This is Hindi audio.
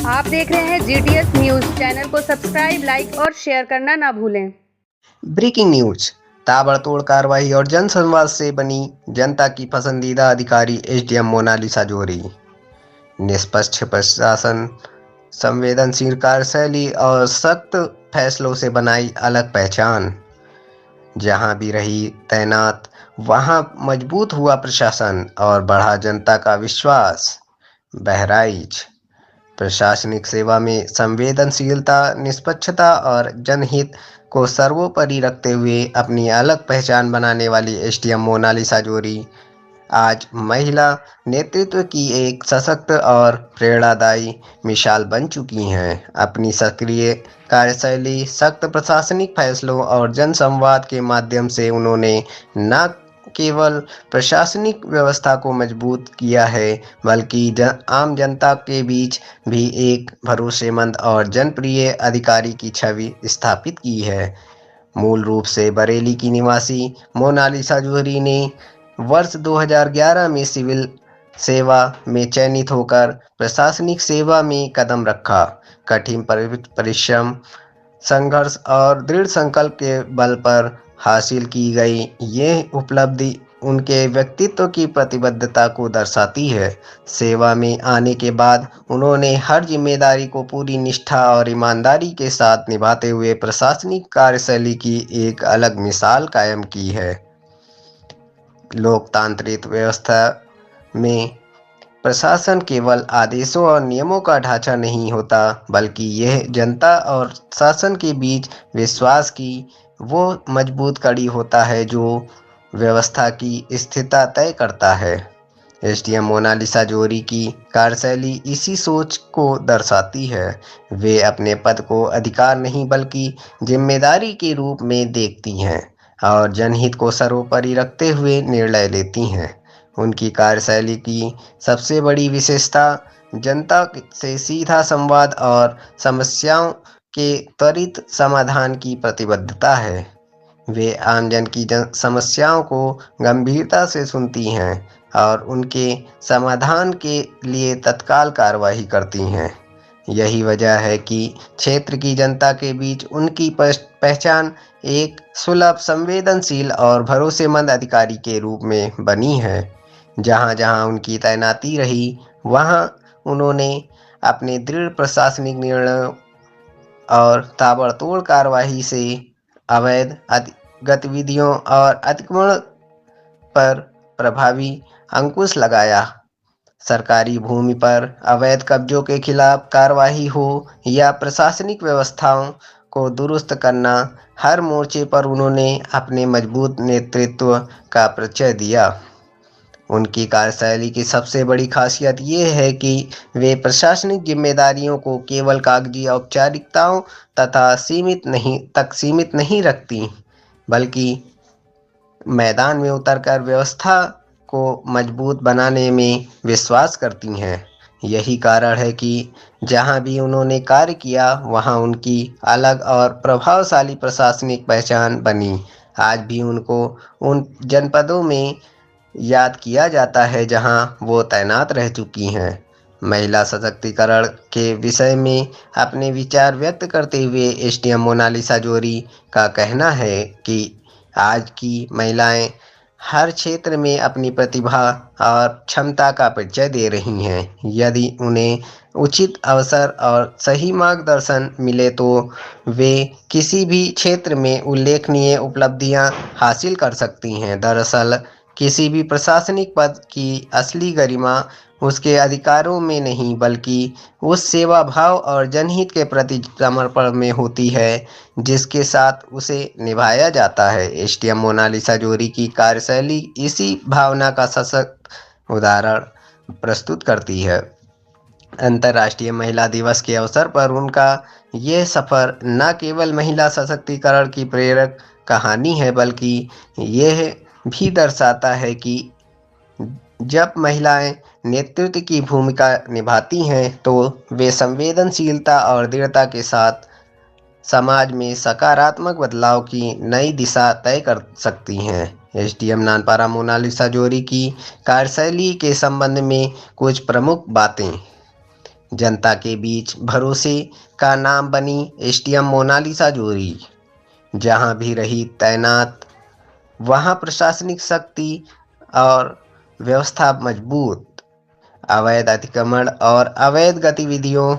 आप देख रहे हैं GTS न्यूज। चैनल को सब्सक्राइब, लाइक और शेयर करना ना भूलें। Breaking news. ताबड़तोड़ कार्रवाई और जनसंवाद से बनी जनता की पसंदीदा अधिकारी एसडीएम मोनालिसा जोहरी। निष्पक्ष प्रशासन, संवेदनशील कार्यशैली और सख्त फैसलों से बनाई अलग पहचान। जहां भी रही तैनात, वहां मजबूत हुआ प्रशासन और बढ़ा जनता का विश्वास। बहराइच। प्रशासनिक सेवा में संवेदनशीलता, निष्पक्षता और जनहित को सर्वोपरि रखते हुए अपनी अलग पहचान बनाने वाली एसडीएम मोनालिसा जोहरी आज महिला नेतृत्व की एक सशक्त और प्रेरणादायी मिसाल बन चुकी हैं। अपनी सक्रिय कार्यशैली, सख्त प्रशासनिक फैसलों और जनसंवाद के माध्यम से उन्होंने न केवल प्रशासनिक व्यवस्था को मजबूत किया है, बल्कि आम जनता के बीच भी एक भरोसेमंद और जनप्रिय अधिकारी की छवि स्थापित की है। मूल रूप से बरेली की निवासी मोनालिसा जोहरी ने वर्ष 2011 में सिविल सेवा में चयनित होकर प्रशासनिक सेवा में कदम रखा। कठिन परिश्रम, संघर्ष और दृढ़ संकल्प के बल पर हासिल की गई यह उपलब्धि उनके व्यक्तित्व की प्रतिबद्धता को दर्शाती है। सेवा में आने के बाद उन्होंने हर जिम्मेदारी को पूरी निष्ठा और ईमानदारी के साथ निभाते हुए प्रशासनिक कार्यशैली की एक अलग मिसाल कायम की है। लोकतांत्रिक व्यवस्था में प्रशासन केवल आदेशों और नियमों का ढांचा नहीं होता, बल्कि यह जनता और शासन के बीच विश्वास की वो मजबूत कड़ी होता है जो व्यवस्था की स्थिरता तय करता है। एसडीएम मोनालिसा जोहरी की कार्यशैली इसी सोच को दर्शाती है। वे अपने पद को अधिकार नहीं बल्कि जिम्मेदारी के रूप में देखती हैं और जनहित को सर्वोपरि रखते हुए निर्णय लेती हैं। उनकी कार्यशैली की सबसे बड़ी विशेषता जनता से सीधा संवाद और समस्याओं के त्वरित समाधान की प्रतिबद्धता है। वे आमजन की समस्याओं को गंभीरता से सुनती हैं और उनके समाधान के लिए तत्काल कार्रवाई करती हैं। यही वजह है कि क्षेत्र की जनता के बीच उनकी पहचान एक सुलभ, संवेदनशील और भरोसेमंद अधिकारी के रूप में बनी है। जहां जहां उनकी तैनाती रही, वहां उन्होंने अपने दृढ़ प्रशासनिक निर्णयों और ताबड़तोड़ कार्रवाई से अवैध गतिविधियों और अतिक्रमण पर प्रभावी अंकुश लगाया। सरकारी भूमि पर अवैध कब्जों के खिलाफ कार्रवाई हो या प्रशासनिक व्यवस्थाओं को दुरुस्त करना, हर मोर्चे पर उन्होंने अपने मजबूत नेतृत्व का परिचय दिया। उनकी कार्यशैली की सबसे बड़ी खासियत ये है कि वे प्रशासनिक जिम्मेदारियों को केवल कागजी औपचारिकताओं तथा सीमित नहीं रखती, बल्कि मैदान में उतरकर व्यवस्था को मजबूत बनाने में विश्वास करती हैं। यही कारण है कि जहां भी उन्होंने कार्य किया, वहां उनकी अलग और प्रभावशाली प्रशासनिक पहचान बनी। आज भी उनको उन जनपदों में याद किया जाता है जहां वो तैनात रह चुकी हैं। महिला सशक्तिकरण के विषय में अपने विचार व्यक्त करते हुए एसडीएम मोनालिसा जोहरी का कहना है कि आज की महिलाएं हर क्षेत्र में अपनी प्रतिभा और क्षमता का परिचय दे रही हैं। यदि उन्हें उचित अवसर और सही मार्गदर्शन मिले तो वे किसी भी क्षेत्र में उल्लेखनीय उपलब्धियां हासिल कर सकती हैं। दरअसल किसी भी प्रशासनिक पद की असली गरिमा उसके अधिकारों में नहीं, बल्कि उस सेवा भाव और जनहित के प्रति समर्पण में होती है जिसके साथ उसे निभाया जाता है। एसडीएम मोनालिसा जोहरी की कार्यशैली इसी भावना का सशक्त उदाहरण प्रस्तुत करती है। अंतर्राष्ट्रीय महिला दिवस के अवसर पर उनका यह सफर न केवल महिला सशक्तिकरण की प्रेरक कहानी है, बल्कि यह भी दर्शाता है कि जब महिलाएं नेतृत्व की भूमिका निभाती हैं तो वे संवेदनशीलता और दृढ़ता के साथ समाज में सकारात्मक बदलाव की नई दिशा तय कर सकती हैं। एसडीएम नानपारा मोनालिसा जोहरी की कार्यशैली के संबंध में कुछ प्रमुख बातें। जनता के बीच भरोसे का नाम बनी एसडीएम मोनालिसा जोरी। जहां भी रही तैनात, वहां प्रशासनिक शक्ति और व्यवस्था मजबूत। अवैध अतिक्रमण और अवैध गतिविधियों